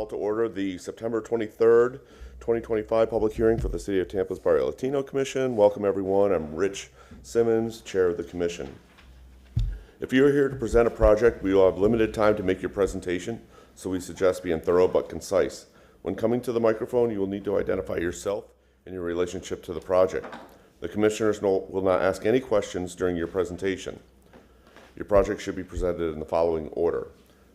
Call to order the September 23rd, 2025 public hearing for the City of Tampa's Barrio Latino Commission. Welcome everyone. I'm Rich Simmons, Chair of the Commission. If you are here to present a project, we will have limited time to make your presentation, so we suggest being thorough but concise. When coming to the microphone, you will need to identify yourself and your relationship to the project. The commissioners will not ask any questions during your presentation. Your project should be presented in the following order: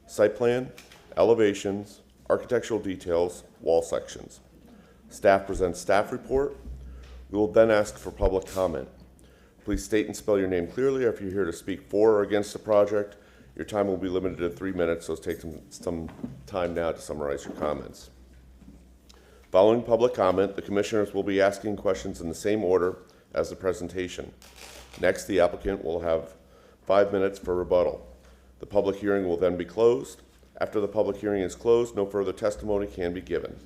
site plan, elevations, architectural details, wall sections. Staff presents staff report. We will then ask for public comment. Please state and spell your name clearly if you're here to speak for or against the project. Your time will be limited to 3 minutes, so take some time now to summarize your comments. Following public comment, the commissioners will be asking questions in the same order as the presentation. Next, the applicant will have 5 minutes for rebuttal. The public hearing will then be closed. After the public hearing is closed, no further testimony can be given.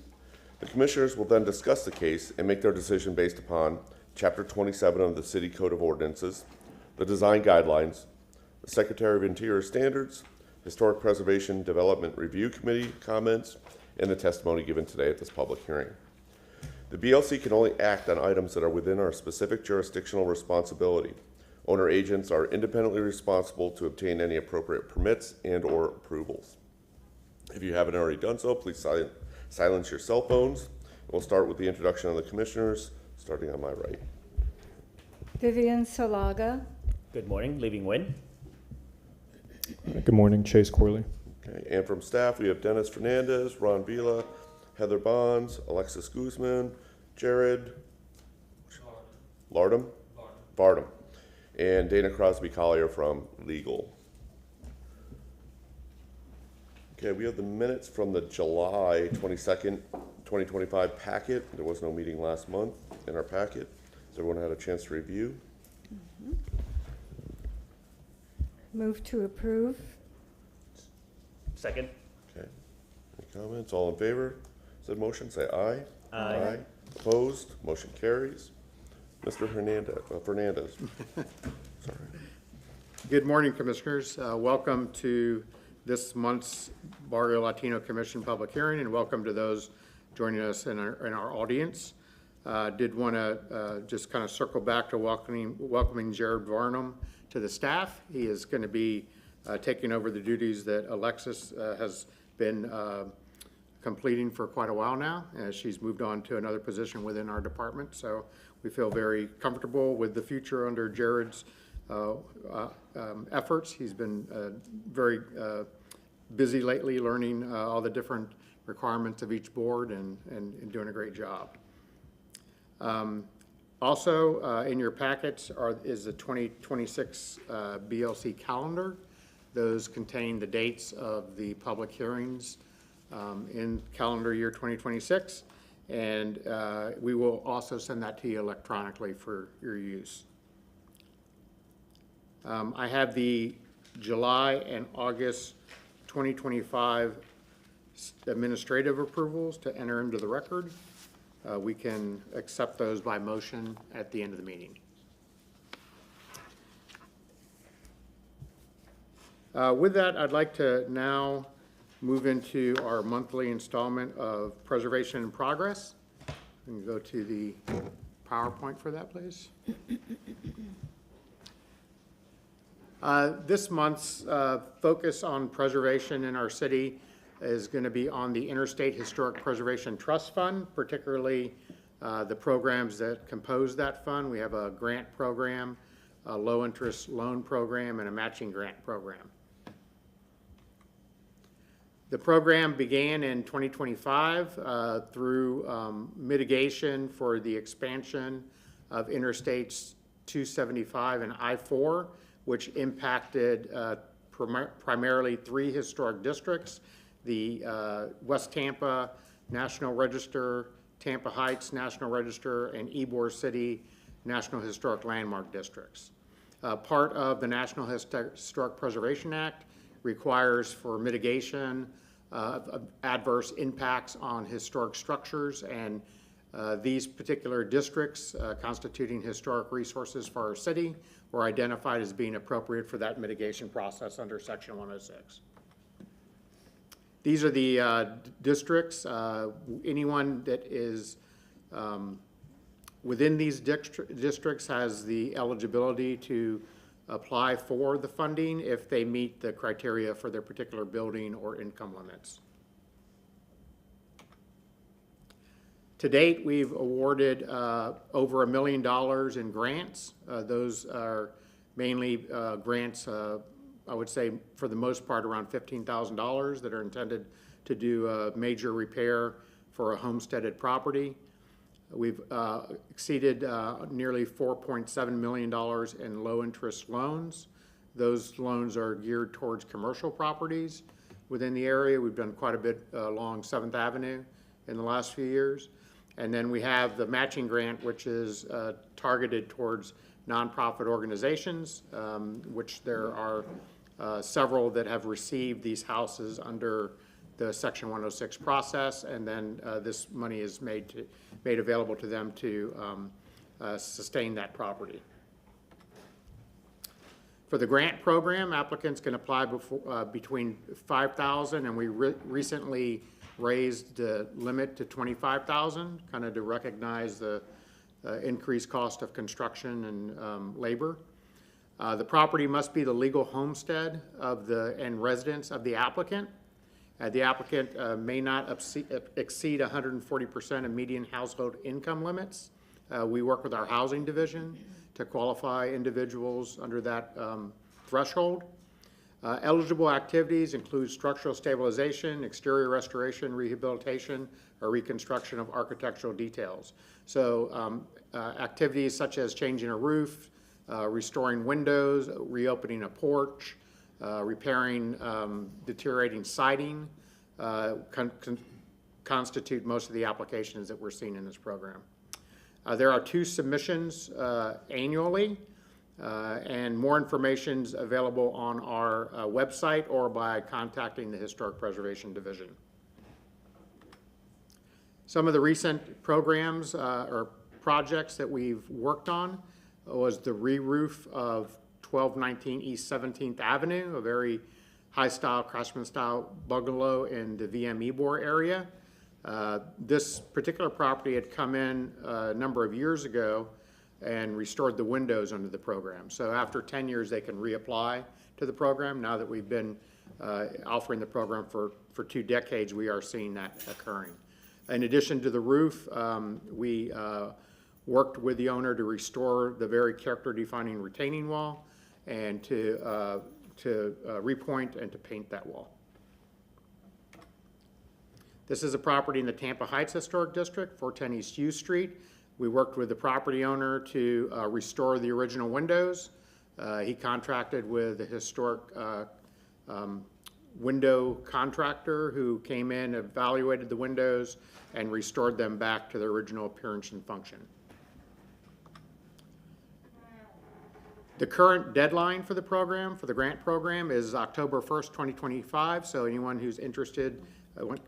The commissioners will then discuss the case and make their decision based upon Chapter 27 of the City Code of Ordinances, the design guidelines, the Secretary of Interior standards, Historic Preservation Development Review Committee comments, and the testimony given today at this public hearing. The BLC can only act on items that are within our specific jurisdictional responsibility. Owner agents are independently responsible to obtain any appropriate permits and/or approvals. If you haven't already done so, please silence your cell phones. We'll start with the introduction of the commissioners, starting on my right. Vivian Solaga. Good morning, Leaving Wynn. Good morning, Chase Corley. Okay, and from staff, we have Dennis Fernandez, Ron Vila, Heather Bonds, Alexis Guzman, Jared Lardum, Bardem, and Dana Crosby Collier from Legal. Okay, we have the minutes from the July 22nd, 2025 packet. There was no meeting last month in our packet. Has everyone had a chance to review? Move to approve. Second. Okay. Any comments? All in favor? Said motion, say aye. Aye. Opposed? Motion carries. Mr. Fernandez. Sorry. Good morning, Commissioners. Welcome to this month's Barrio Latino Commission public hearing, and welcome to those joining us in our audience. Did want to just kind of circle back to welcoming Jared Varnum to the staff. He is going to be taking over the duties that Alexis has been completing for quite a while now, as she's moved on to another position within our department. So we feel very comfortable with the future under Jared's efforts. He's been very busy lately learning all the different requirements of each board and doing a great job. Also, in your packets is the 2026 BLC calendar. Those contain the dates of the public hearings in calendar year 2026, and we will also send that to you electronically for your use. I have the July and August 2025 administrative approvals to enter into the record. We can accept those by motion at the end of the meeting. With that, I'd like to now move into our monthly installment of Preservation in Progress. We can go to the PowerPoint for that, please. This month's focus on preservation in our city is going to be on the Interstate Historic Preservation Trust Fund, particularly the programs that compose that fund. We have a grant program, a low-interest loan program, and a matching grant program. The program began in 2025 through mitigation for the expansion of Interstates 275 and I-4, which impacted primarily 3 historic districts: the West Tampa National Register, Tampa Heights National Register, and Ybor City National Historic Landmark Districts. Part of the National Historic Preservation Act requires for mitigation of adverse impacts on historic structures, and these particular districts constituting historic resources for our city were identified as being appropriate for that mitigation process under Section 106. These are the districts. Anyone that is within these districts has the eligibility to apply for the funding if they meet the criteria for their particular building or income limits. To date, we've awarded over $1 million in grants. Those are mainly grants, I would say for the most part around $15,000 that are intended to do a major repair for a homesteaded property. We've exceeded nearly $4.7 million in low interest loans. Those loans are geared towards commercial properties within the area. We've done quite a bit along 7th Avenue in the last few years. And then we have the matching grant, which is targeted towards nonprofit organizations, which there are several that have received these houses under the Section 106 process, and then this money is made available to them to sustain that property. For the grant program, applicants can apply between $5,000, and we recently raised the limit to $25,000, kind of to recognize the increased cost of construction and labor. The property must be the legal homestead of and residence of the applicant. The applicant may not exceed 140% of median household income limits. We work with our housing division to qualify individuals under that threshold. Eligible activities include structural stabilization, exterior restoration, rehabilitation, or reconstruction of architectural details. So activities such as changing a roof, restoring windows, reopening a porch, repairing deteriorating siding constitute most of the applications that we're seeing in this program. There are 2 submissions annually. And more information is available on our website or by contacting the Historic Preservation Division. Some of the recent programs or projects that we've worked on was the re-roof of 1219 East 17th Avenue, a very high-style, craftsman-style bungalow in the VM Ybor area. This particular property had come in a number of years ago and restored the windows under the program. So after 10 years, they can reapply to the program. Now that we've been offering the program for 2 decades, we are seeing that occurring. In addition to the roof, we worked with the owner to restore the very character-defining retaining wall and to repoint and to paint that wall. This is a property in the Tampa Heights Historic District, 410 East U Street. We worked with the property owner to restore the original windows. He contracted with the historic window contractor who came in, evaluated the windows, and restored them back to their original appearance and function. The current deadline for the program, for the grant program, is October 1st, 2025. So anyone who's interested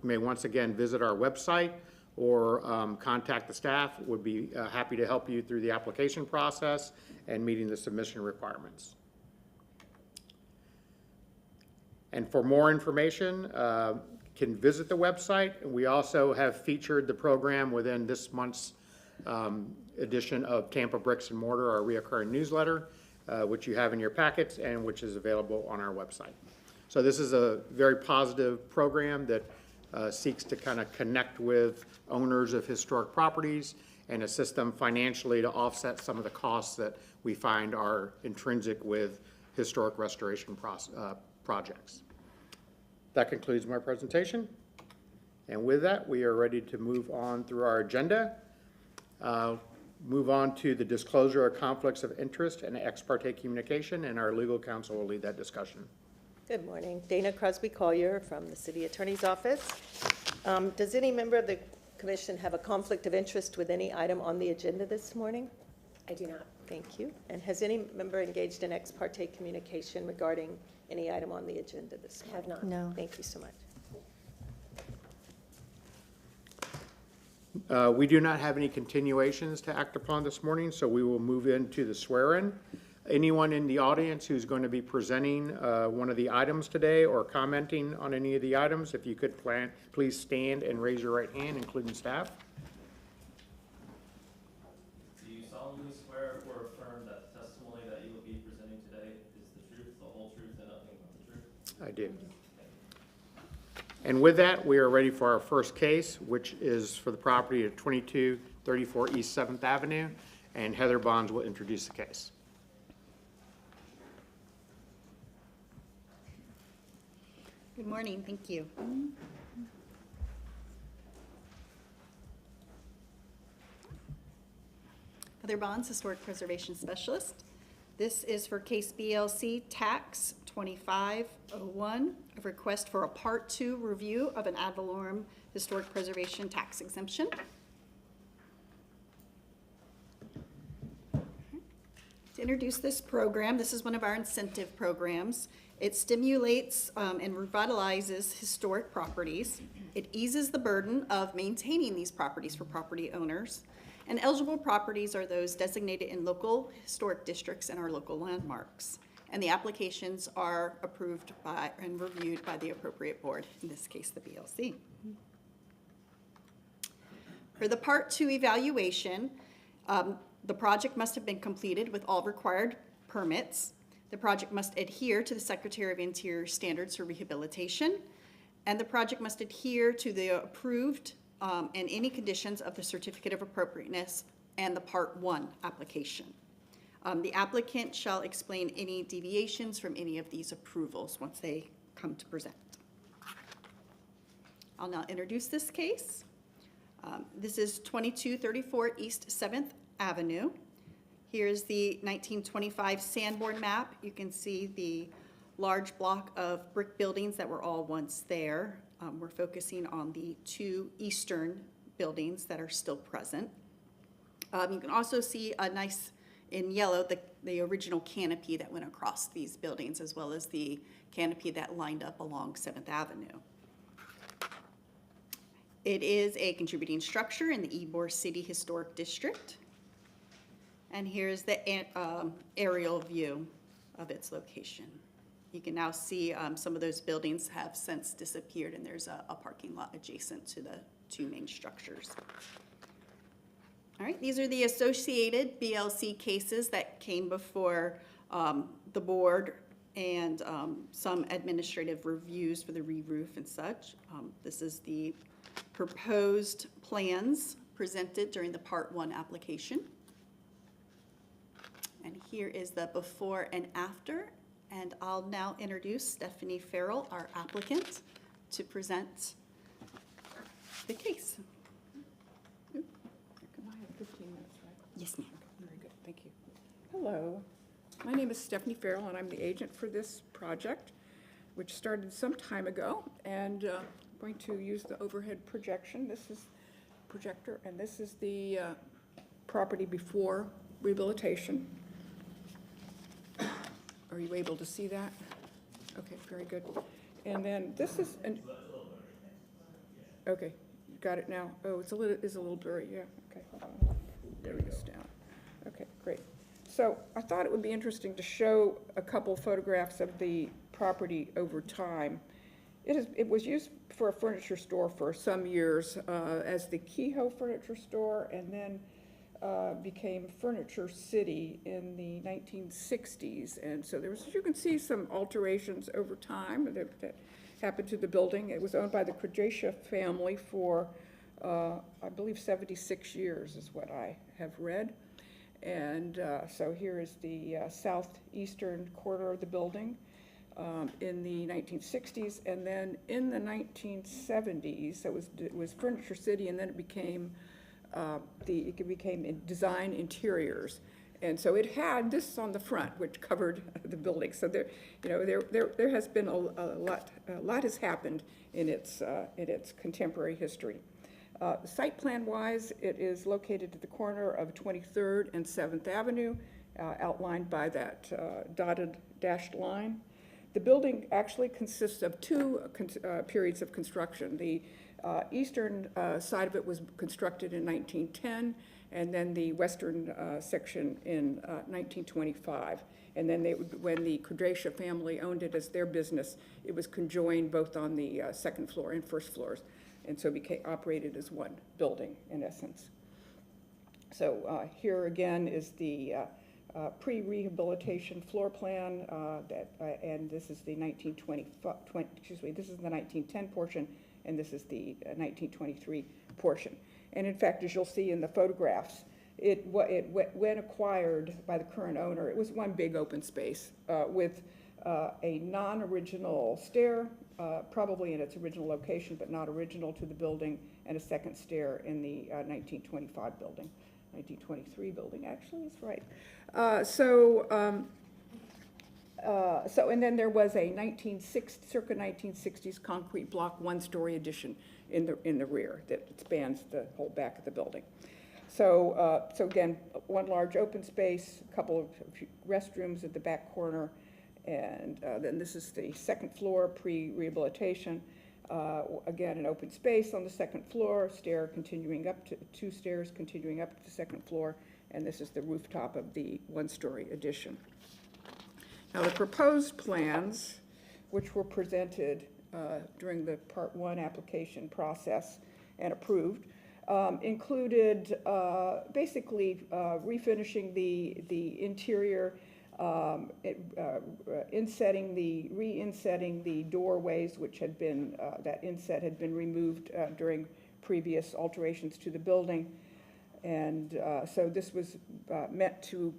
may once again visit our website or contact the staff. Would be happy to help you through the application process and meeting the submission requirements. And for more information, can visit the website. We also have featured the program within this month's edition of Tampa Bricks and Mortar, our reoccurring newsletter, which you have in your packets and which is available on our website. So this is a very positive program that seeks to kind of connect with owners of historic properties and assist them financially to offset some of the costs that we find are intrinsic with historic restoration projects. That concludes my presentation. And with that, we are ready to move on through our agenda. Move on to the disclosure of conflicts of interest and ex parte communication, and our legal counsel will lead that discussion. Good morning. Dana Crosby Collier from the City Attorney's Office. Does any member of the Commission have a conflict of interest with any item on the agenda this morning? I do not. Thank you. And has any member engaged in ex parte communication regarding any item on the agenda this morning? Have not. No. Thank you so much. We do not have any continuations to act upon this morning, so we will move into the swear-in. Anyone in the audience who's going to be presenting one of the items today or commenting on any of the items, if you could please stand and raise your right hand, including staff. Do you solemnly swear or affirm that the testimony that you will be presenting today is the truth, the whole truth, and nothing but the truth? I do. And with that, we are ready for our first case, which is for the property at 2234 East 7th Avenue, and Heather Bonds will introduce the case. Good morning, thank you. Heather Bonds, Historic Preservation Specialist. This is for case BLC Tax 2501, a request for a Part 2 review of an ad valorem historic preservation tax exemption. To introduce this program, this is one of our incentive programs. It stimulates and revitalizes historic properties. It eases the burden of maintaining these properties for property owners. And eligible properties are those designated in local historic districts and our local landmarks. And the applications are approved by and reviewed by the appropriate board, in this case, the BLC. For the Part 2 evaluation, the project must have been completed with all required permits. The project must adhere to the Secretary of Interior standards for rehabilitation, and the project must adhere to the approved and any conditions of the Certificate of Appropriateness and the Part 1 application. The applicant shall explain any deviations from any of these approvals once they come to present. I'll now introduce this case. This is 2234 East 7th Avenue. Here's the 1925 Sanborn map. You can see the large block of brick buildings that were all once there. We're focusing on the two eastern buildings that are still present. You can also see a nice, in yellow, the original canopy that went across these buildings, as well as the canopy that lined up along 7th Avenue. It is a contributing structure in the Ybor City Historic District. And here's the aerial view of its location. You can now see some of those buildings have since disappeared, and there's a parking lot adjacent to the two main structures. All right, these are the associated BLC cases that came before the board and some administrative reviews for the re-roof and such. This is the proposed plans presented during the Part 1 application. And here is the before and after. And I'll now introduce Stephanie Farrell, our applicant, to present the case. I have 15 minutes, right? Yes, ma'am. Very good, thank you. Hello, my name is Stephanie Farrell, and I'm the agent for this project, which started some time ago. And I'm going to use the overhead projection. This is projector, and this is the property before rehabilitation. Are you able to see that? Okay, very good. And then this is okay, got it now. Oh, it's a little blurry, yeah, okay, hold on. There we go, down. Okay, great. So I thought it would be interesting to show a couple photographs of the property over time. It was used for a furniture store for some years as the Kehoe Furniture Store, and then became Furniture City in the 1960s. And so there was, as you can see, some alterations over time that happened to the building. It was owned by the Krajesha family for, I believe, 76 years is what I have read. And so here is the southeastern corner of the building in the 1960s. And then in the 1970s, it was Furniture City, and then it became it became Design Interiors, and so it had this on the front, which covered the building. So there has been a lot has happened in its contemporary history. Site plan wise, it is located at the corner of 23rd and 7th Avenue, outlined by that dotted dashed line. The building actually consists of two periods of construction. The eastern side of it was constructed in 1910, and then the western section in 1925. And then when the Quadratia family owned it as their business, it was conjoined both on the second floor and first floors, and so became operated as one building in essence. So here again is the pre-rehabilitation floor plan and this is the 1910 portion, and this is the 1923 portion. And in fact, as you'll see in the photographs, when acquired by the current owner, it was one big open space with a non-original stair, probably in its original location, but not original to the building, and a second stair in the 1925 building. 1923 building, actually, is right. And then there was a circa 1960s concrete block one-story addition in the rear that spans the whole back of the building. So again, one large open space, a couple of restrooms at the back corner, and then this is the second floor pre-rehabilitation. Again, an open space on the second floor, two stairs continuing up to the second floor, and this is the rooftop of the one-story addition. Now, the proposed plans, which were presented during the Part 1 application process and approved, included basically refinishing the interior, re-insetting the doorways, which had been, that inset had been removed during previous alterations to the building. And so this was meant to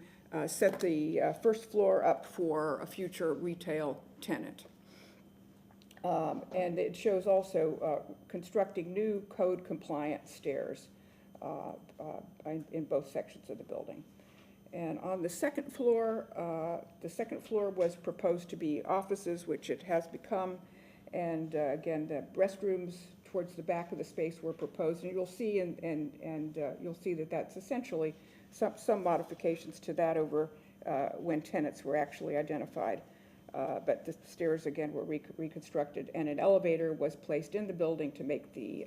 set the first floor up for a future retail tenant. And it shows also constructing new code-compliant stairs in both sections of the building. And on the second floor was proposed to be offices, which it has become. And again, the restrooms towards the back of the space were proposed. And you'll see, you'll see that that's essentially some modifications to that over when tenants were actually identified. But the stairs, again, were reconstructed, and an elevator was placed in the building to make the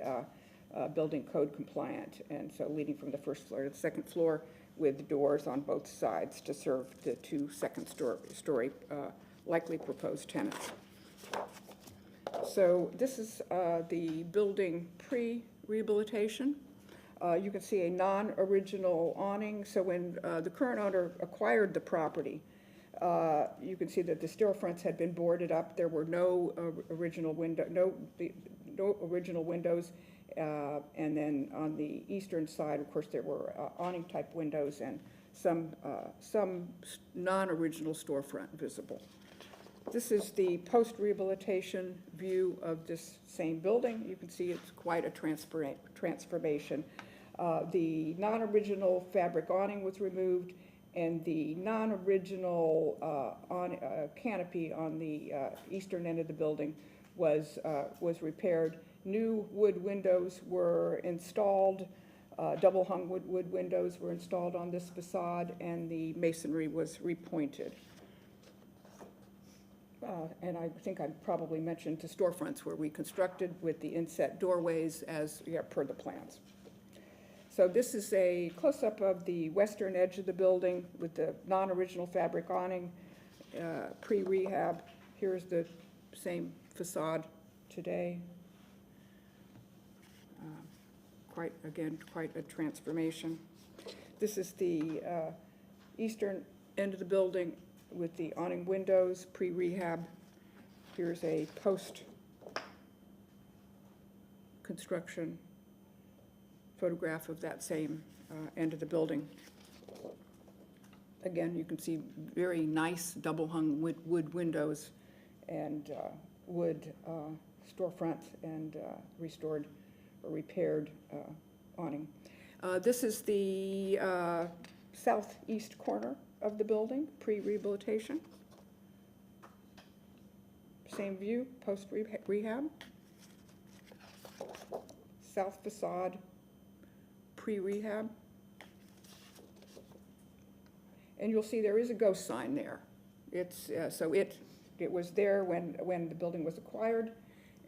building code compliant, and so leading from the first floor to the second floor with doors on both sides to serve the two second-story likely proposed tenants. So this is the building pre-rehabilitation. You can see a non-original awning. So when the current owner acquired the property, you can see that the storefronts had been boarded up. There were no original windows. And then on the eastern side, of course, there were awning-type windows and some non-original storefront visible. This is the post-rehabilitation view of this same building. You can see it's quite a transformation. The non-original fabric awning was removed, and the non-original canopy on the eastern end of the building was repaired. New wood windows were installed, double-hung wood windows were installed on this facade, and the masonry was repointed. And I think I probably mentioned the storefronts were reconstructed with the inset doorways as per the plans. So this is a close-up of the western edge of the building with the non-original fabric awning, pre-rehab. Here's the same facade today. Quite a transformation. This is the eastern end of the building with the awning windows, pre-rehab. Here's a post-construction photograph of that same end of the building. Again, you can see very nice double-hung wood windows and wood storefront and restored or repaired awning. This is the southeast corner of the building, pre-rehabilitation. Same view, post-rehab. South facade, pre-rehab. And you'll see there is a ghost sign there. It's so it was there when the building was acquired,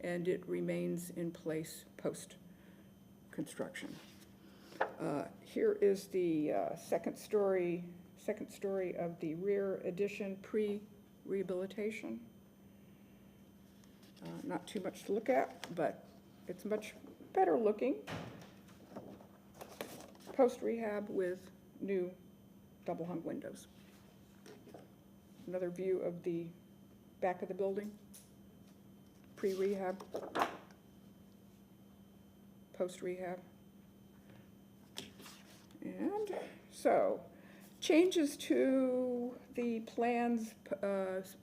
and it remains in place post-construction. Here is the second story of the rear addition pre-rehabilitation. Not too much to look at, but it's much better looking. Post-rehab with new double-hung windows. Another view of the back of the building, pre-rehab, post-rehab. And so, changes to the plans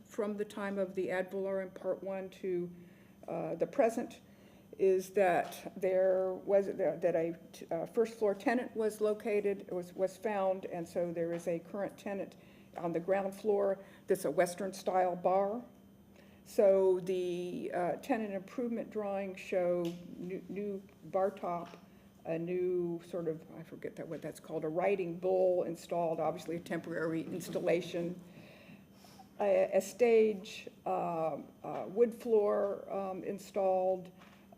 from the time of the ad valorem part 1 to the present is that there was, that a first floor tenant was located, was found, and so there is a current tenant on the ground floor that's a Western style bar. So the tenant improvement drawings show new bar top, a new sort of, I forget what that's called, a riding bull installed, obviously a temporary installation, a stage, wood floor installed,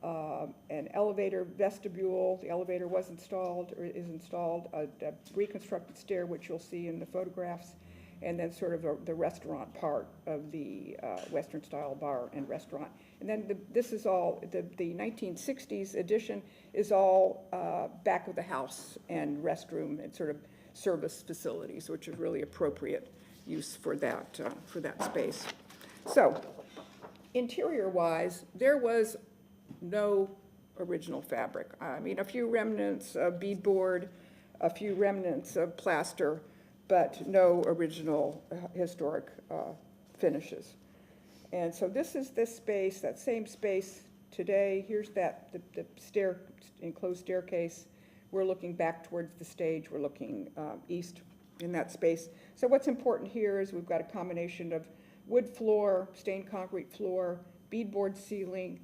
an elevator vestibule, the elevator was installed or is installed, a reconstructed stair, which you'll see in the photographs, and then sort of the restaurant part of the Western style bar and restaurant. And then this is all, the 1960s edition is all back of the house and restroom and sort of service facilities, which is really appropriate use for that space. So, interior-wise, there was no original fabric. I mean, a few remnants of beadboard, a few remnants of plaster, but no original historic finishes. And so this is this space, that same space today. Here's the enclosed staircase. We're looking back towards the stage. We're looking east in that space. So what's important here is we've got a combination of wood floor, stained concrete floor, beadboard ceiling,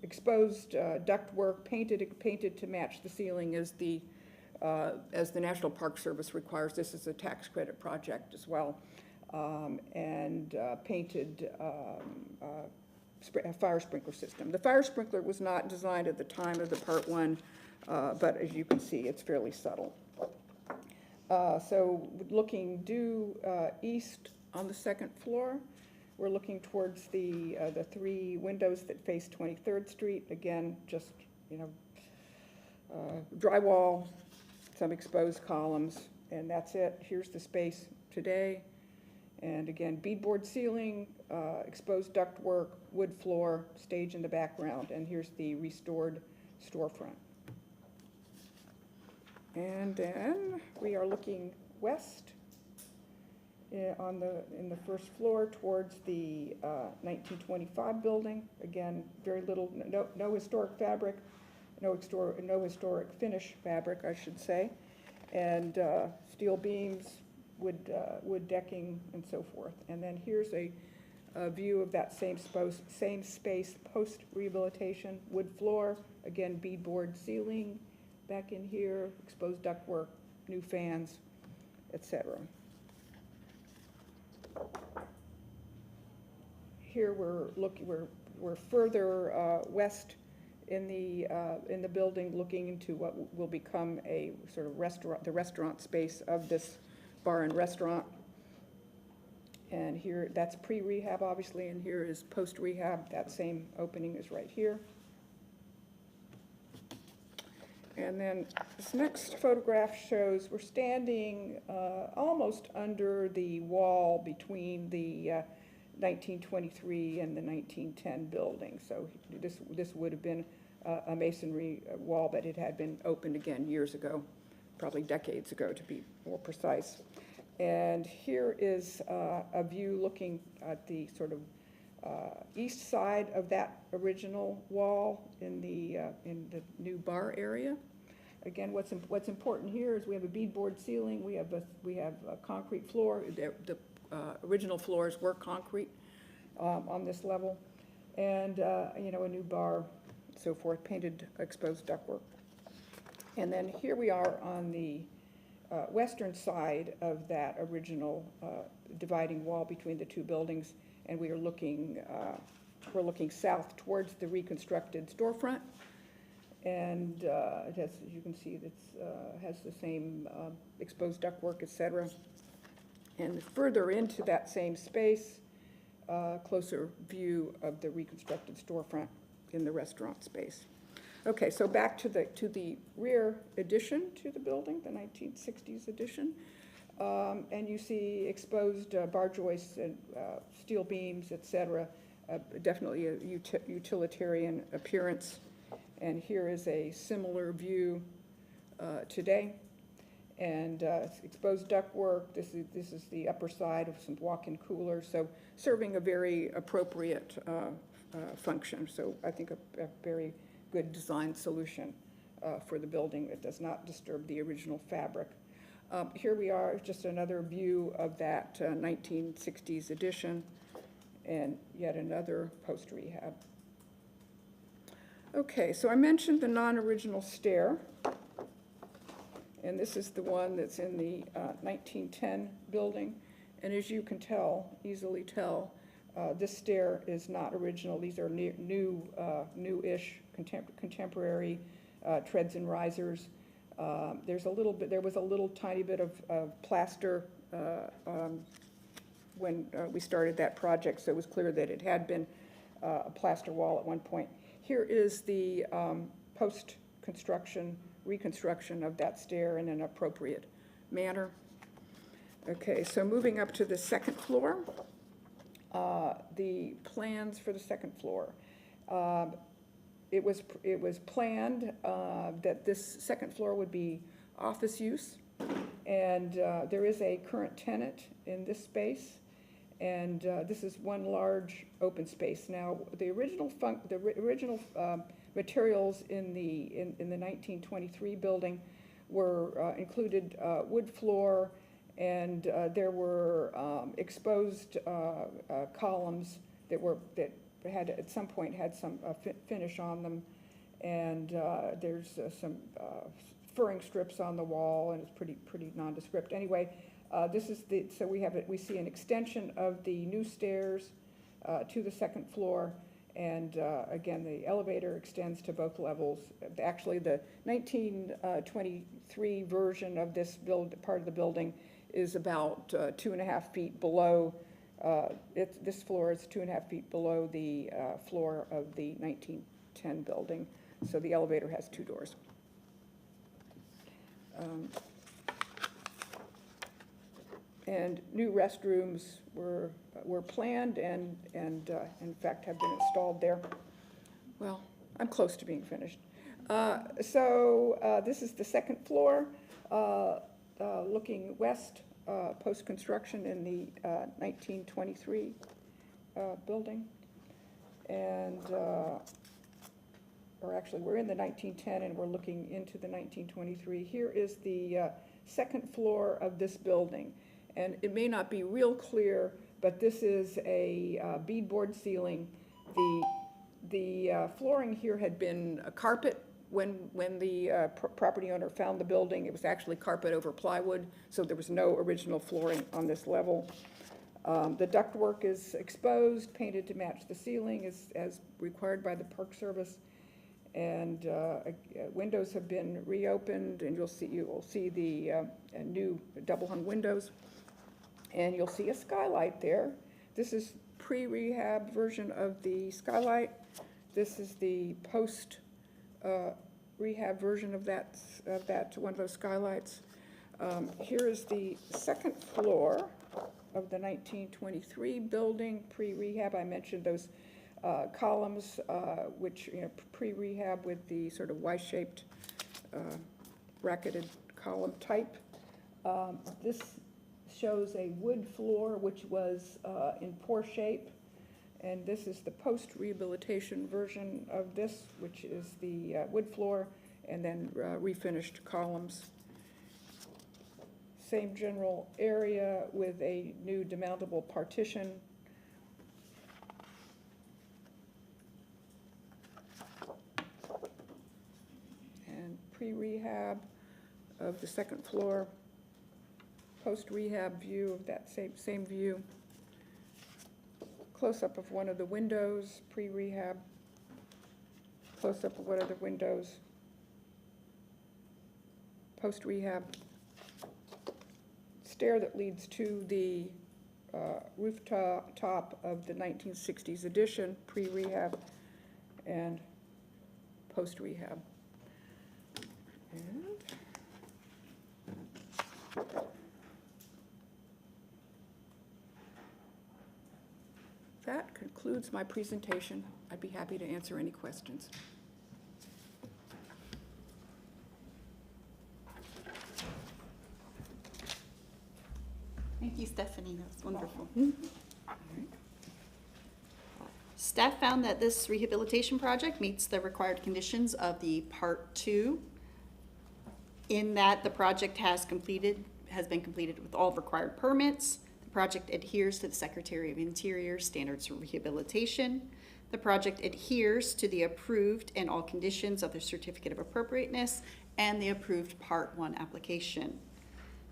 exposed ductwork, painted to match the ceiling as the National Park Service requires. This is a tax credit project as well, and painted fire sprinkler system. The fire sprinkler was not designed at the time of the Part 1, but as you can see, it's fairly subtle. So looking due east on the second floor, we're looking towards the 3 windows that face 23rd Street. Again, just, drywall, some exposed columns, and that's it. Here's the space today. And again, beadboard ceiling, exposed ductwork, wood floor, stage in the background, and here's the restored storefront. And then we are looking west in the first floor towards the 1925 building. Again, very little, no historic fabric, no historic finish fabric, I should say, and steel beams, wood decking, and so forth. And then here's a view of that same space post-rehabilitation, wood floor, again beadboard ceiling, back in here, exposed ductwork, new fans, etc. Here we're further west in the building, looking into what will become a sort of the restaurant space of this bar and restaurant. And here, that's pre-rehab, obviously, and here is post-rehab. That same opening is right here. And then this next photograph shows we're standing almost under the wall between the 1923 and the 1910 building. So this would have been a masonry wall, but it had been opened again years ago, probably decades ago to be more precise. And here is a view looking at the sort of east side of that original wall in the new bar area. Again, what's important here is we have a beadboard ceiling. We have a concrete floor. The original floors were concrete on this level, and a new bar, so forth, painted exposed ductwork. And then here we are on the western side of that original dividing wall between the two buildings, and we're looking south towards the reconstructed storefront. And it has, as you can see, it's has the same exposed ductwork, et cetera. And further into that same space, closer view of the reconstructed storefront in the restaurant space. Okay, so back to the rear addition to the building, the 1960s addition. And you see exposed bar joists and steel beams, et cetera. Definitely a utilitarian appearance. And here is a similar view today. And exposed ductwork, this is the upper side of some walk-in coolers, so serving a very appropriate function. So I think a very good design solution for the building that does not disturb the original fabric. Here we are, just another view of that 1960s addition, and yet another post-rehab. Okay, so I mentioned the non-original stair, and this is the one that's in the 1910 building. And as you can tell, easily tell, this stair is not original. These are new-ish, contemporary treads and risers. There was a little tiny bit of plaster when we started that project, so it was clear that it had been a plaster wall at one point. Here is the post-construction reconstruction of that stair in an appropriate manner. Okay, so moving up to the second floor, the plans for the second floor. It was planned that this second floor would be office use, and there is a current tenant in this space, and this is one large open space. Now, the original materials in the 1923 building were included wood floor, and there were exposed columns that had at some point had some finish on them, and there's some furring strips on the wall, and it's pretty nondescript. Anyway, this is so we see an extension of the new stairs to the second floor. And again, the elevator extends to both levels. Actually, the 1923 version of this part of the building is about 2.5 feet below. This floor is 2.5 feet below the floor of the 1910 building. So the elevator has 2 doors. And new restrooms were planned and in fact have been installed there. Well, I'm close to being finished. So this is the second floor, looking west, post-construction in the 1923 building. And, or actually, we're in the 1910 and we're looking into the 1923. Here is the second floor of this building. And it may not be real clear, but this is a beadboard ceiling. The flooring here had been a carpet when the property owner found the building. It was actually carpet over plywood, so there was no original flooring on this level. The ductwork is exposed, painted to match the ceiling as required by the Park Service. And windows have been reopened, and you will see the new double-hung windows. And you'll see a skylight there. This is pre-rehab version of the skylight. This is the post-rehab version of that one of those skylights. Here is the second floor of the 1923 building, pre-rehab. I mentioned those columns, which pre-rehab with the sort of Y-shaped bracketed column type. This shows a wood floor which was in poor shape, and this is the post-rehabilitation version of this, which is the wood floor and then refinished columns. Same general area with a new demountable partition. And pre-rehab of the second floor. Post-rehab view of that same view. Close-up of one of the windows, pre-rehab. Close-up of one of the windows, post-rehab stair that leads to the rooftop of the 1960s addition, pre-rehab and post-rehab. And that concludes my presentation. I'd be happy to answer any questions. Thank you, Stephanie. That was wonderful. Staff found that this rehabilitation project meets the required conditions of the Part 2, in that the project has been completed with all required permits. The project adheres to the Secretary of Interior's standards for rehabilitation. The project adheres to the approved and all conditions of the Certificate of Appropriateness and the approved Part 1 application.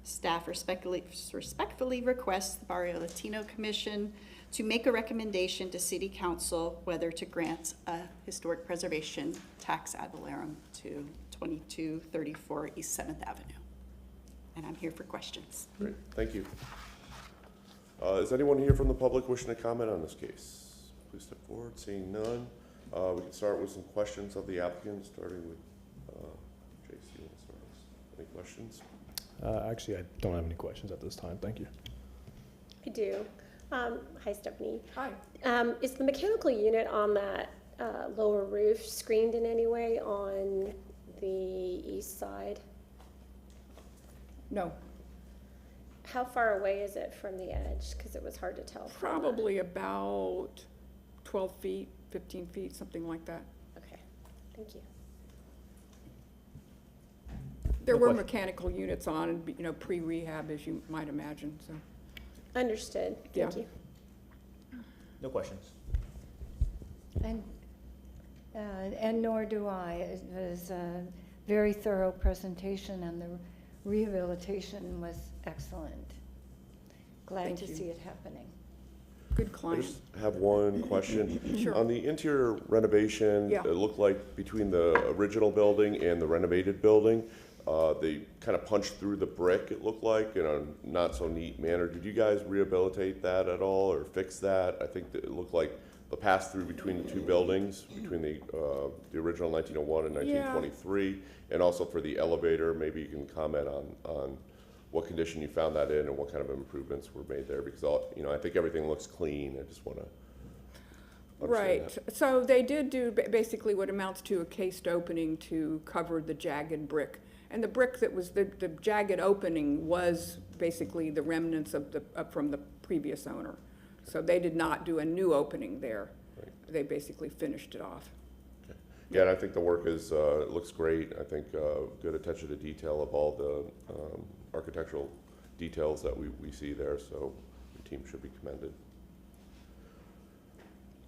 Staff respectfully requests the Barrio Latino Commission to make a recommendation to City Council whether to grant a historic preservation tax ad valorem to 2234 East 7th Avenue. And I'm here for questions. Great, thank you. Is anyone here from the public wishing to comment on this case? Please step forward. Seeing none, we can start with some questions of the applicant, starting with JC. Any questions? Actually, I don't have any questions at this time. Thank you. I do. Hi, Stephanie. Hi. Is the mechanical unit on that lower roof screened in any way on the east side? No, How far away is it from the edge? Because it was hard to tell. from the- probably about 12 feet, 15 feet, something like that. Okay, thank you. There No were question. mechanical units on, you know, pre-rehab, as you might imagine, so. Understood. Thank Yeah. you. No questions. And nor do I. It was a very thorough presentation, and the rehabilitation was excellent. Glad Thank to you. see it happening. Good I client. just have one question. Sure. On the interior renovation, Yeah. it looked like between the original building and the renovated building, they kind of punched through the brick, it looked like, in a not so neat manner. Did you guys rehabilitate that at all or fix that? I think that it looked like the pass-through between the two buildings, between the original 1901 and 1923, and also for the elevator, maybe you can comment on what condition you found that in and what kind of improvements were made there, because I think everything looks clean. I just want to understand Right, that. so they did do basically what amounts to a cased opening to cover the jagged brick. And the brick that was, the jagged opening was basically the remnants of from the previous owner. So they did not do a new opening there. Right. They basically finished it off. Yeah, and I think the work is, it looks great. I think good attention to detail of all the architectural details that we see there, so your team should be commended.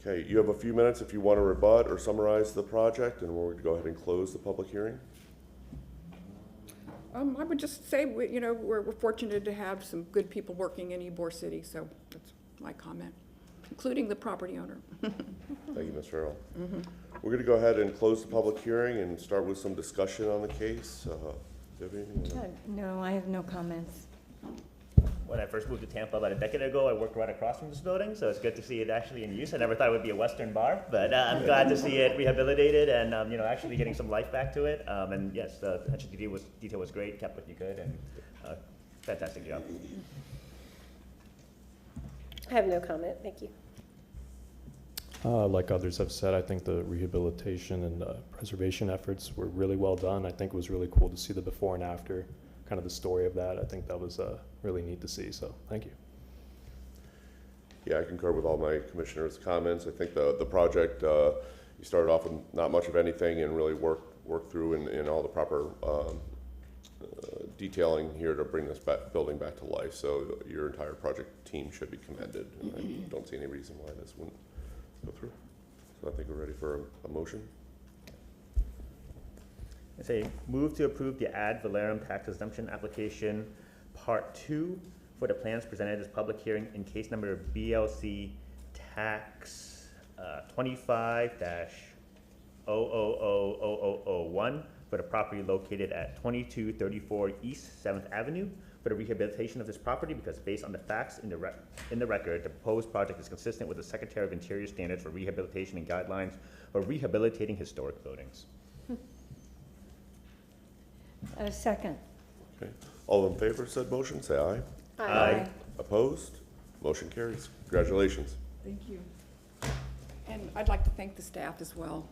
Okay, you have a few minutes if you want to rebut or summarize the project, and we're going to go ahead and close the public hearing. I would just say, we're fortunate to have some good people working in Ybor City, so that's my comment, including the property owner. Thank you, Ms. Farrell. We're going to go ahead and close the public hearing and start with some discussion on the case. Do you have anything? No, I have no comments. When I first moved to Tampa about a decade ago, I worked right across from this building, so it's good to see it actually in use. I never thought it would be a Western bar, but I'm glad to see it rehabilitated and actually getting some life back to it. And yes, the attention to detail was great, kept what you could, and fantastic job. I have no comment. Thank you. Like others have said, I think the rehabilitation and preservation efforts were really well done. I think it was really cool to see the before and after, kind of the story of that. I think that was really neat to see, so thank you. Yeah, I concur with all my commissioners' comments. I think the project, you started off with not much of anything and really worked through in all the proper detailing here to bring this building back to life. So your entire project team should be commended. And I don't see any reason why this wouldn't go through. So I think we're ready for a motion. I say move to approve the ad valorem tax exemption application part 2 for the plans presented at this public hearing in case number BLC tax 25-000001 for the property located at 2234 East 7th Avenue for the rehabilitation of this property because based on the facts in the record, the proposed project is consistent with the Secretary of Interior standards for rehabilitation and guidelines for rehabilitating historic buildings. Second. Okay. All in favor of said motion, say aye. Aye. Opposed? Motion carries. Congratulations. Thank you. And I'd like to thank the staff as well.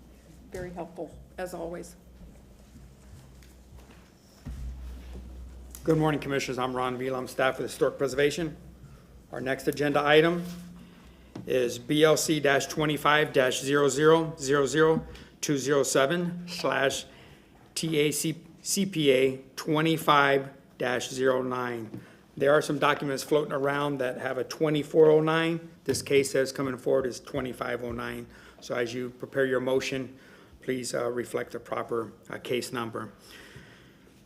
Very helpful, as always. Good morning, Commissioners. I'm Ron Beal. I'm staff with Historic Preservation. Our next agenda item is BLC-25-00207/TACPA 25-09. There are some documents floating around that have a 2409. This case says coming forward is 2509. So as you prepare your motion, please reflect the proper case number.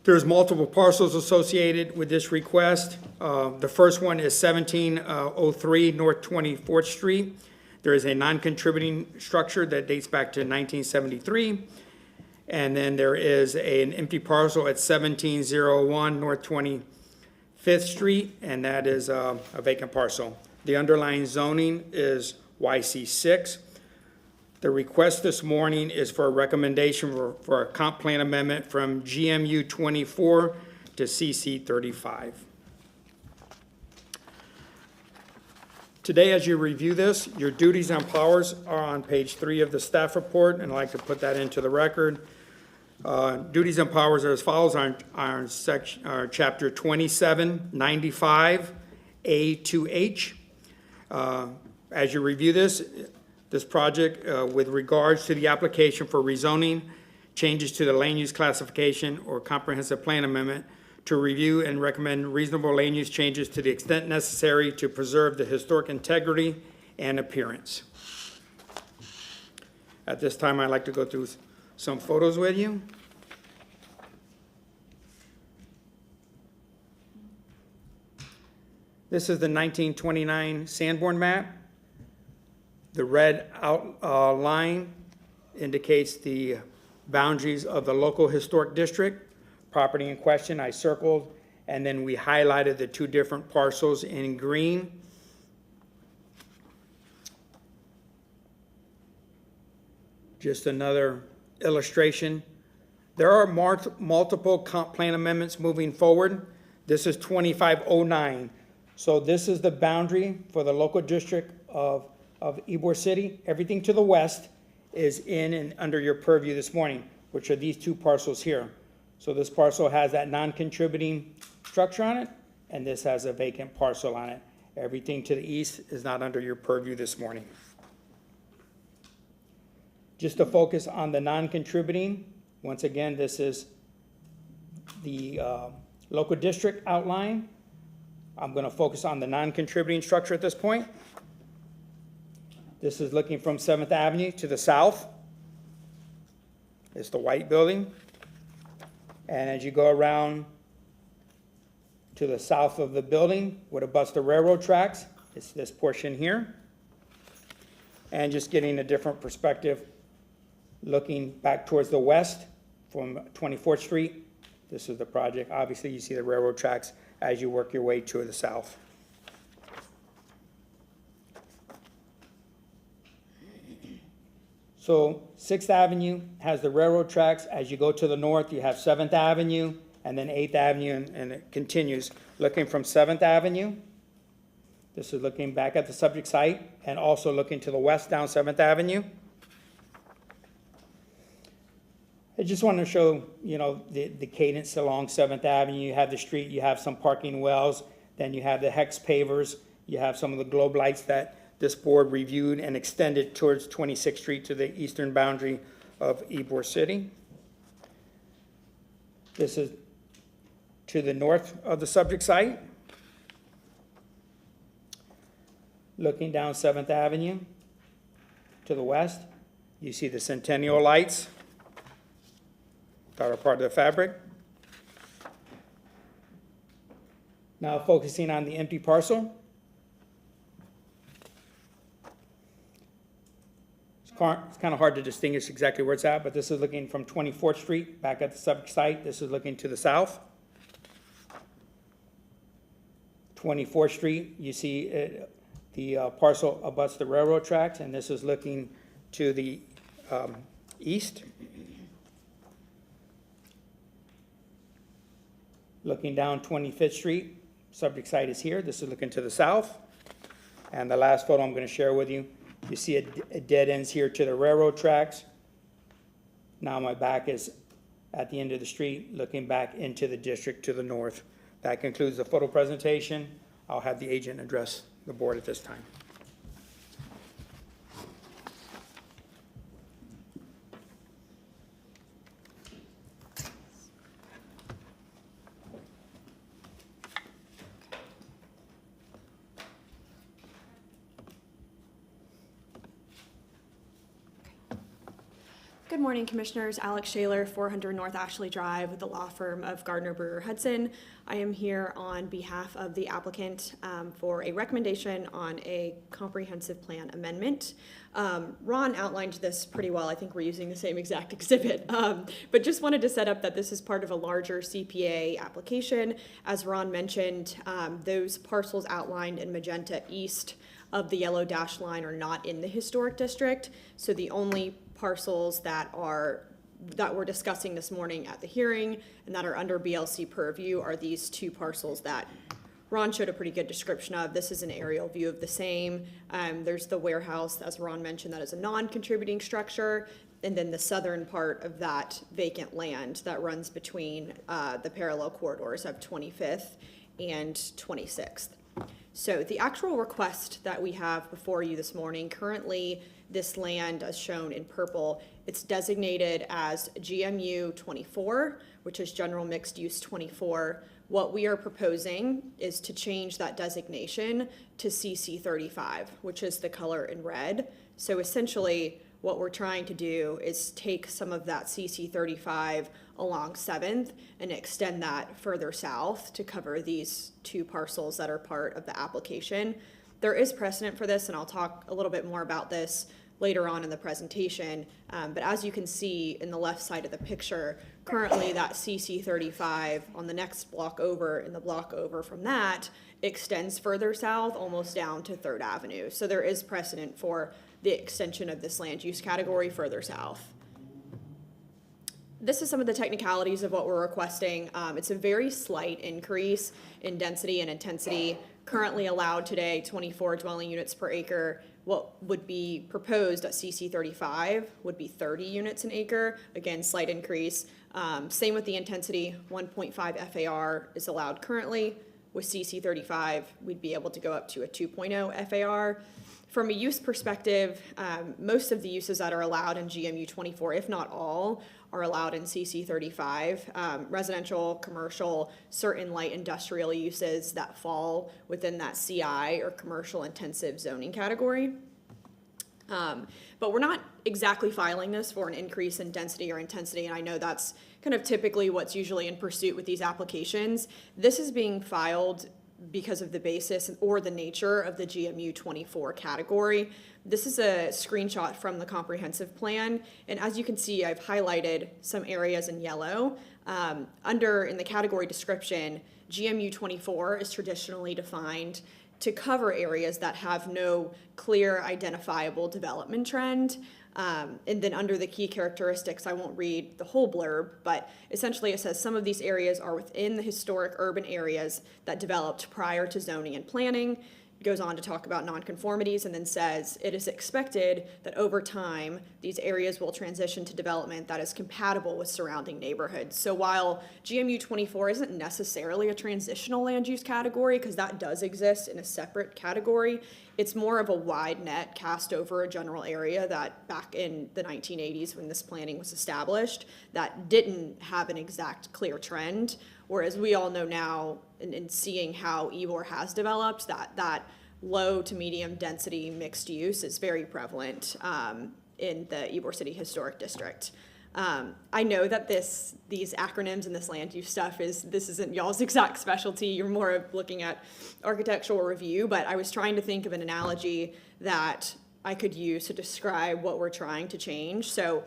There's multiple parcels associated with this request. The first one is 1703 North 24th Street. There is a non-contributing structure that dates back to 1973. And then there is an empty parcel at 1701 North 25th Street, and that is a vacant parcel. The underlying zoning is YC6. The request this morning is for a recommendation for a comp plan amendment from GMU 24 to CC 35. Today, as you review this, your duties and powers are on page 3 of the staff report, and I'd like to put that into the record. Duties and powers are as follows on chapter 2795 A to H. As you review this project with regards to the application for rezoning, changes to the land use classification or comprehensive plan amendment, to review and recommend reasonable land use changes to the extent necessary to preserve the historic integrity and appearance. At this time, I'd like to go through some photos with you. This is the 1929 Sanborn map. The red line indicates the boundaries of the local historic district. Property in question I circled, and then we highlighted the two different parcels in green. Just another illustration. There are multiple comp plan amendments moving forward. This is 2509. So this is the boundary for the local district of Ybor City. Everything to the west is in and under your purview this morning, which are these two parcels here. So this parcel has that non-contributing structure on it, and this has a vacant parcel on it. Everything to the east is not under your purview this morning. Just to focus on the non-contributing, once again, this is the local district outline. I'm going to focus on the non-contributing structure at this point. This is looking from 7th Avenue to the south. It's the white building. And as you go around to the south of the building, what abuts the railroad tracks, it's this portion here. And just getting a different perspective, looking back towards the west from 24th Street. This is the project. Obviously, you see the railroad tracks as you work your way to the south. So 6th Avenue has the railroad tracks. As you go to the north, you have 7th Avenue and then 8th Avenue, and it continues. Looking from 7th Avenue, this is looking back at the subject site, and also looking to the west down 7th Avenue. I just want to show, the cadence along 7th Avenue. You have the street, you have some parking wells, then you have the hex pavers, you have some of the globe lights that this board reviewed and extended towards 26th Street to the eastern boundary of Ybor City. This is to the north of the subject site. Looking down 7th Avenue to the west, you see the Centennial lights that are part of the fabric. Now focusing on the empty parcel. It's kind of hard to distinguish exactly where it's at, but this is looking from 24th Street, back at the subject site. This is looking to the south. 24th Street, you see the parcel abuts the railroad tracks, and this is looking to the east. Looking down 25th Street, subject site is here. This is looking to the south. And the last photo I'm going to share with you, you see a dead ends here to the railroad tracks. Now my back is at the end of the street, looking back into the district to the north. That concludes the photo presentation. I'll have the agent address the board at this time. Good morning, Commissioners. Alex Shaler, 400 North Ashley Drive with the law firm of Gardner Brewer Hudson. I am here on behalf of the applicant for a recommendation on a comprehensive plan amendment. Ron outlined this pretty well. I think we're using the same exact exhibit, but just wanted to set up that this is part of a larger CPA application. As Ron mentioned, those parcels outlined in magenta east of the yellow dashed line are not in the historic district, so the only parcels that we're discussing this morning at the hearing and that are under BLC purview are these two parcels that Ron showed a pretty good description of. This is an aerial view of the same. There's the warehouse, as Ron mentioned, that is a non-contributing structure, and then the southern part of that vacant land that runs between the parallel corridors of 25th and 26th. So the actual request that we have before you this morning, currently this land, as shown in purple, it's designated as GMU 24, which is General Mixed Use 24. What we are proposing is to change that designation to CC 35, which is the color in red. So essentially, what we're trying to do is take some of that CC 35 along 7th and extend that further south to cover these two parcels that are part of the application. There is precedent for this, and I'll talk a little bit more about this later on in the presentation. But as you can see in the left side of the picture, currently that CC 35 on the next block over and the block over from that extends further south, almost down to 3rd Avenue. So there is precedent for the extension of this land use category further south. This is some of the technicalities of what we're requesting. It's a very slight increase in density and intensity. Currently allowed today, 24 dwelling units per acre. What would be proposed at CC 35 would be 30 units an acre. Again, slight increase. Same with the intensity, 1.5 FAR is allowed currently. With CC 35, we'd be able to go up to a 2.0 FAR. From a use perspective, most of the uses that are allowed in GMU 24, if not all, are allowed in CC 35. Residential, commercial, certain light industrial uses that fall within that CI or commercial intensive zoning category. But we're not exactly filing this for an increase in density or intensity, and I know that's kind of typically what's usually in pursuit with these applications. This is being filed because of the basis or the nature of the GMU 24 category. This is a screenshot from the comprehensive plan, and as you can see, I've highlighted some areas in yellow. In the category description, GMU 24 is traditionally defined to cover areas that have no clear identifiable development trend. And then under the key characteristics, I won't read the whole blurb, but essentially it says some of these areas are within the historic urban areas that developed prior to zoning and planning. It goes on to talk about nonconformities and then says it is expected that over time, these areas will transition to development that is compatible with surrounding neighborhoods. So while GMU 24 isn't necessarily a transitional land use category, because that does exist in a separate category, it's more of a wide net cast over a general area that back in the 1980s when this planning was established, that didn't have an exact clear trend. Whereas we all know now, in seeing how Ybor has developed, that low to medium density mixed use is very prevalent in the Ybor City Historic District. I know that these acronyms and this land use stuff this isn't y'all's exact specialty. You're more of looking at architectural review, but I was trying to think of an analogy that I could use to describe what we're trying to change. So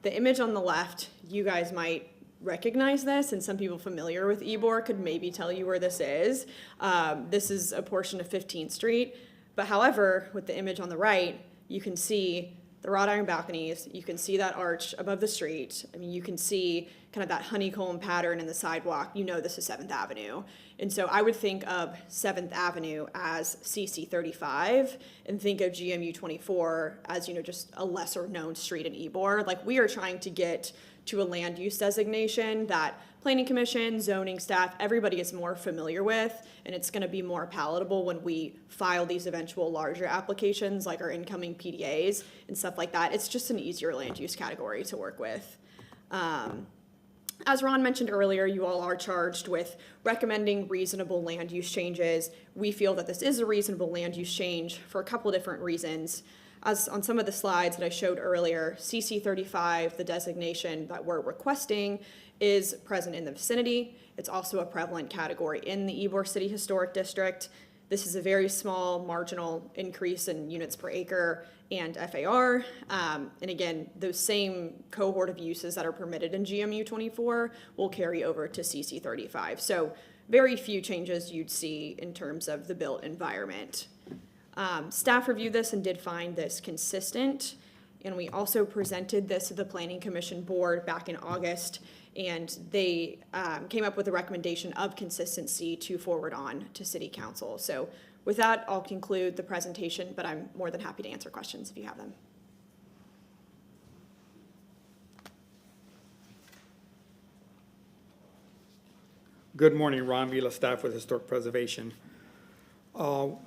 the image on the left, you guys might recognize this, and some people familiar with Ybor could maybe tell you where this is. This is a portion of 15th Street, but however, with the image on the right, you can see the wrought iron balconies, you can see that arch above the street. I mean, you can see kind of that honeycomb pattern in the sidewalk. You know this is 7th Avenue. And so I would think of 7th Avenue as CC 35 and think of GMU 24 as, you know, just a lesser known street in Ybor. Like, we are trying to get to a land use designation that planning commission, zoning staff, everybody is more familiar with, and it's going to be more palatable when we file these eventual larger applications like our incoming PDAs and stuff like that. It's just an easier land use category to work with. As Ron mentioned earlier, you all are charged with recommending reasonable land use changes. We feel that this is a reasonable land use change for a couple different reasons. As on some of the slides that I showed earlier, CC 35, the designation that we're requesting, is present in the vicinity. It's also a prevalent category in the Ybor City Historic District. This is a very small marginal increase in units per acre and FAR. And again, those same cohort of uses that are permitted in GMU 24 will carry over to CC 35. So very few changes you'd see in terms of the built environment. Staff reviewed this and did find this consistent, and we also presented this to the Planning Commission Board back in August, and they came up with a recommendation of consistency to forward on to City Council. So with that, I'll conclude the presentation, but I'm more than happy to answer questions if you have them. Good morning, Ron Vila, staff with Historic Preservation.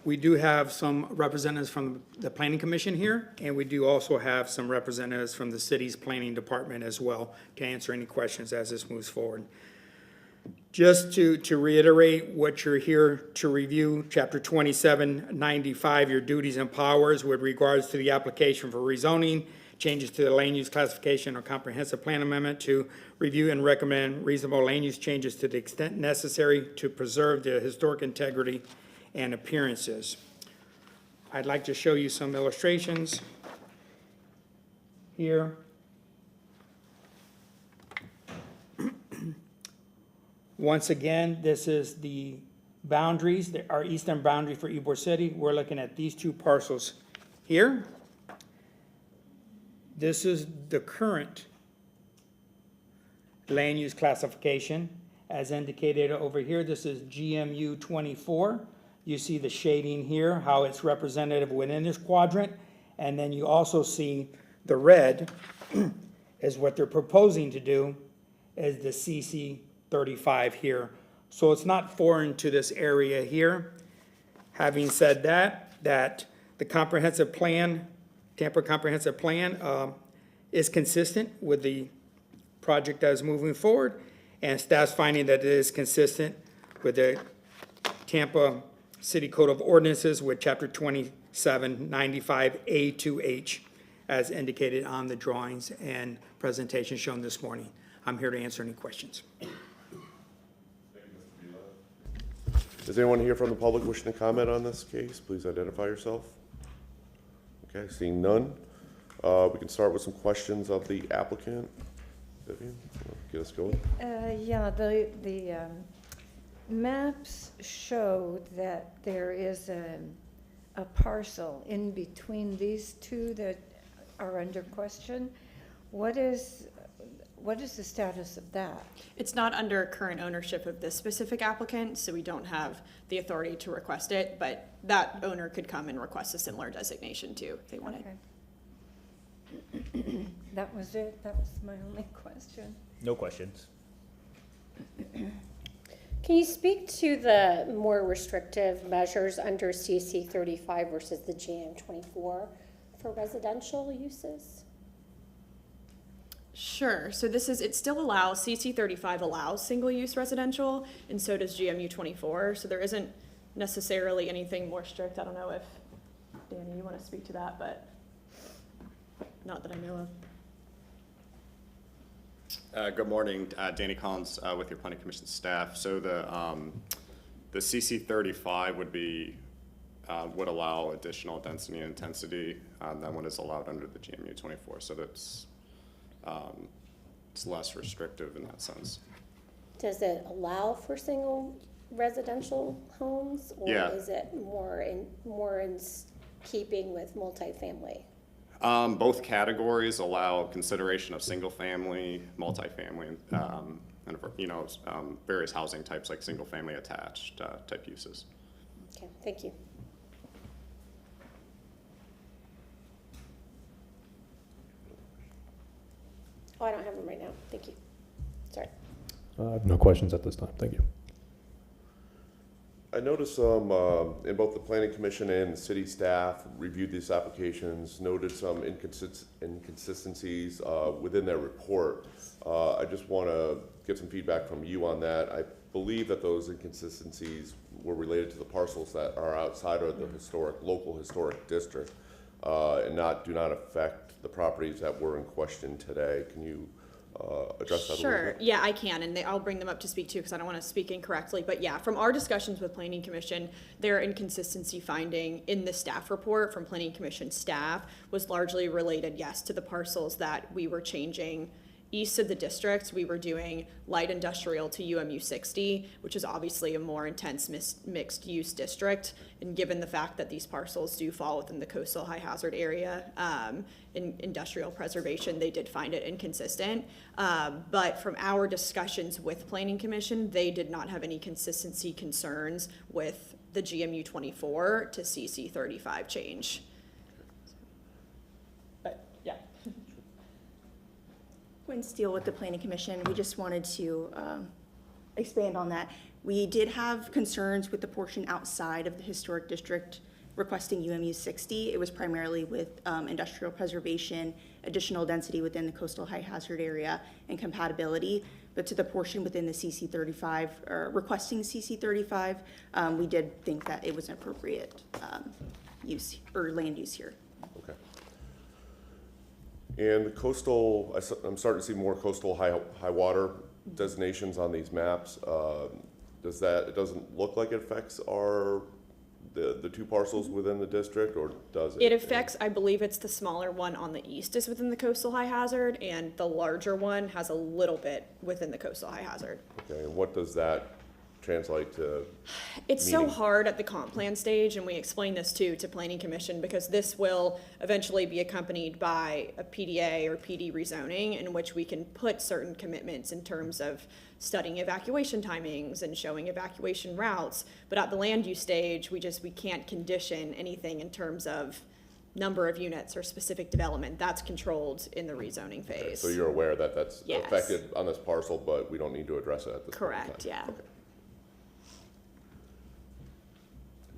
We do have some representatives from the Planning Commission here, and we do also have some representatives from the city's planning department as well to answer any questions as this moves forward. Just to reiterate what you're here to review, Chapter 2795, your duties and powers with regards to the application for rezoning, changes to the land use classification or comprehensive plan amendment, to review and recommend reasonable land use changes to the extent necessary to preserve the historic integrity and appearances. I'd like to show you some illustrations here. Once again, this is the boundaries, our eastern boundary for Ybor City. We're looking at these two parcels here. This is the current land use classification. As indicated over here, this is GMU 24. You see the shading here, how it's representative within this quadrant. And then you also see the red is what they're proposing to do is the CC 35 here. So it's not foreign to this area here. Having said that the comprehensive plan, Tampa Comprehensive Plan, is consistent with the project that is moving forward, and staff's finding that it is consistent with the Tampa City Code of Ordinances with Chapter 2795A2H, as indicated on the drawings and presentation shown this morning. I'm here to answer any questions. Is anyone here from the public wishing to comment on this case? Please identify yourself. Okay, seeing none, we can start with some questions of the applicant. Vivian, get us going. Yeah, the maps show that there is a parcel in between these two that are under question. What is the status of that? It's not under current ownership of this specific applicant, so we don't have the authority to request it, but that owner could come and request a similar designation too, if they wanted. Okay. That was it? That was my only question. No questions. Can you speak to the more restrictive measures under CC 35 versus the GM 24 for residential uses? Sure. So it still allows, CC 35 allows single-use residential, and so does GMU 24. So there isn't necessarily anything more strict. I don't know if, Danny, you want to speak to that, but not that I know of. Good morning, Danny Collins with your Planning Commission staff. So the CC 35 would be would allow additional density and intensity than what is allowed under the GMU 24. So that's it's less restrictive in that sense. Does it allow for single residential homes? Or Yeah. is it more in keeping with multifamily? Both categories allow consideration of single family, multifamily, and various housing types like single family attached type uses. Okay, thank you. Oh, I don't have them right now. Thank you. Sorry. I have no questions at this time. Thank you. I noticed some, in both the planning commission and city staff reviewed these applications, noted some inconsistencies within their report. I just want to get some feedback from you on that. I believe that those inconsistencies were related to the parcels that are outside of the local historic district, and do not affect the properties that were in question today. Can you address that a little Sure, bit? yeah, I can, and I'll bring them up to speak to because I don't want to speak incorrectly. But yeah, from our discussions with Planning Commission, their inconsistency finding in the staff report from Planning Commission staff was largely related, yes, to the parcels that we were changing east of the district. We were doing light industrial to UMU 60, which is obviously a more intense mixed use district. And given the fact that these parcels do fall within the coastal high hazard area, in industrial preservation, they did find it inconsistent. But from our discussions with Planning Commission, they did not have any consistency concerns with the GMU 24 to CC 35 change. But yeah. Gwen Steele with the Planning Commission. We just wanted to expand on that. We did have concerns with the portion outside of the historic district requesting UMU 60. It was primarily with industrial preservation, additional density within the coastal high hazard area, and compatibility. But to the portion within the CC 35, or requesting CC 35, we did think that it was an appropriate use or land use here. Okay. And the coastal, I'm starting to see more coastal high water designations on these maps. It doesn't look like it affects the two parcels within the district, or does it? It affects, I believe it's the smaller one on the east is within the coastal high hazard, and the larger one has a little bit within the coastal high hazard. Okay, and what does that translate to? It's so meaning? hard at the comp plan stage, and we explain this too to Planning Commission, because this will eventually be accompanied by a PDA or PD rezoning in which we can put certain commitments in terms of studying evacuation timings and showing evacuation routes. But at the land use stage, we can't condition anything in terms of number of units or specific development. That's controlled in the rezoning phase. Okay, so you're aware that that's Yes. affected on this parcel, but we don't need to address it at this point in Correct, time? yeah. Okay.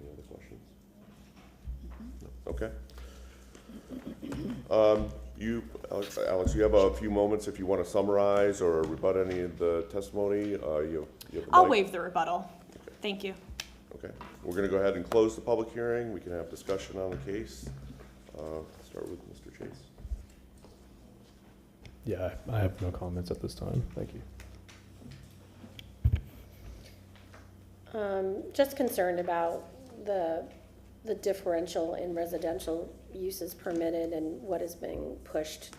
Any other questions? No? Okay. Alex, you have a few moments if you want to summarize or rebut any of the testimony. You have the I'll mic. waive the rebuttal. Thank you. Okay, we're going to go ahead and close the public hearing. We can have discussion on the case. Start with Mr. Chase. Yeah, I have no comments at this time. Thank you. Just concerned about the differential in residential uses permitted and what is being pushed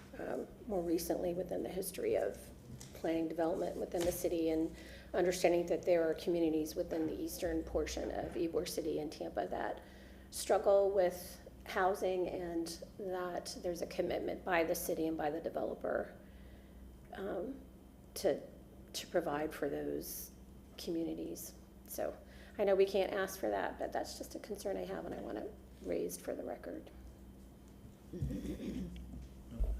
more recently within the history of planning development within the city, and understanding that there are communities within the eastern portion of Ybor City and Tampa that struggle with housing, and that there's a commitment by the city and by the developer to provide for those communities. So I know we can't ask for that, but that's just a concern I have and I want it raised for the record.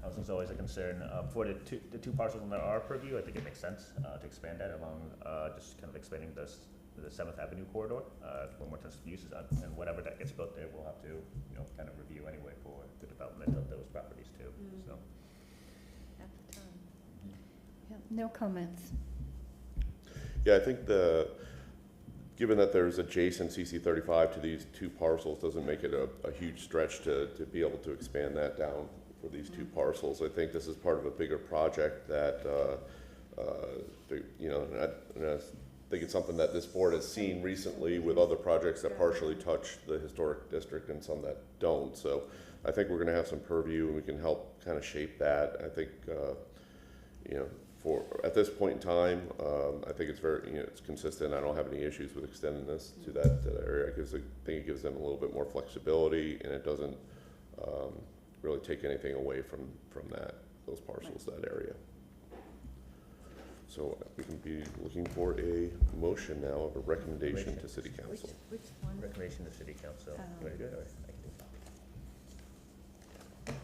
Housing's always a concern. For the two parcels under our purview, I think it makes sense to expand that along just kind of expanding the 7th Avenue corridor for more types of uses. And whatever that gets built there, we'll have to kind of review anyway for the development of those properties too. So. At the time. Yeah, no comments. Yeah, I think given that there's adjacent CC 35 to these two parcels, doesn't make it a huge stretch to be able to expand that down for these two parcels. I think this is part of a bigger project that, think it's something that this board has seen recently with other projects that partially touch the historic district and some that don't. So I think we're gonna have some purview and we can help kind of shape that. I think, you know, at this point in time, I think it's very, you know, it's consistent. I don't have any issues with extending this to that area, because I think it gives them a little bit more flexibility, and it doesn't really take anything away from those parcels, that area. So we can be looking for a motion now of a recommendation to City Council. Which one? Recommendation to City Council. You wanna do it, or I can do it?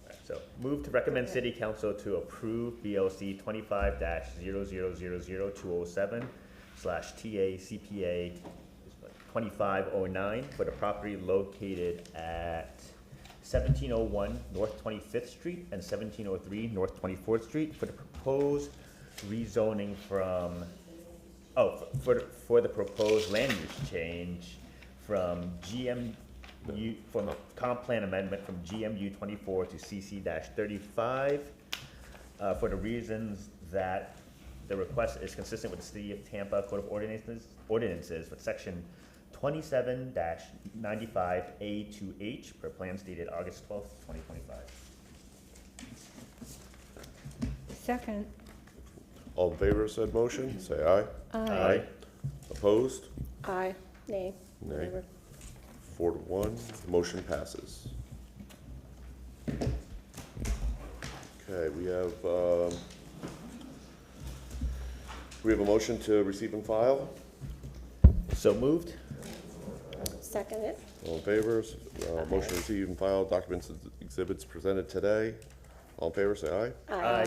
Alright, so, move to recommend City Council to approve BLC 25-000207/TACPA 2509 for the property located at 1701 North 25th Street and 1703 North 24th Street for the proposed rezoning from, for the proposed land use change from from a comp plan amendment from GMU 24 to CC-35, for the reasons that the request is consistent with the City of Tampa Code of Ordinances with section 27-95A2H per plan dated August 12th, 2025. Second. All in favor of said motion, say aye. Aye. Opposed? Aye. Nay. Nay. Whatever. 4-1, motion passes. Okay, we have a motion to receive and file. So moved. Second it. All in favor? Motion to receive and file documents and exhibits presented today. All in favor, say aye. Aye.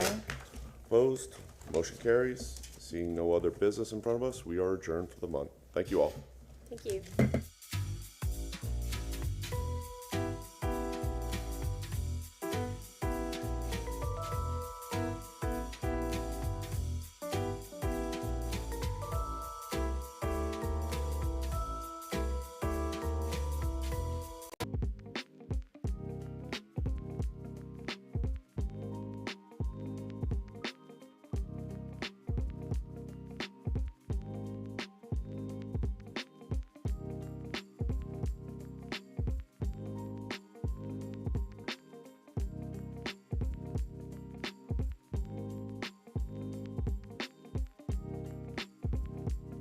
Opposed? Motion carries. Seeing no other business in front of us, we are adjourned for the month. Thank you all. Thank you.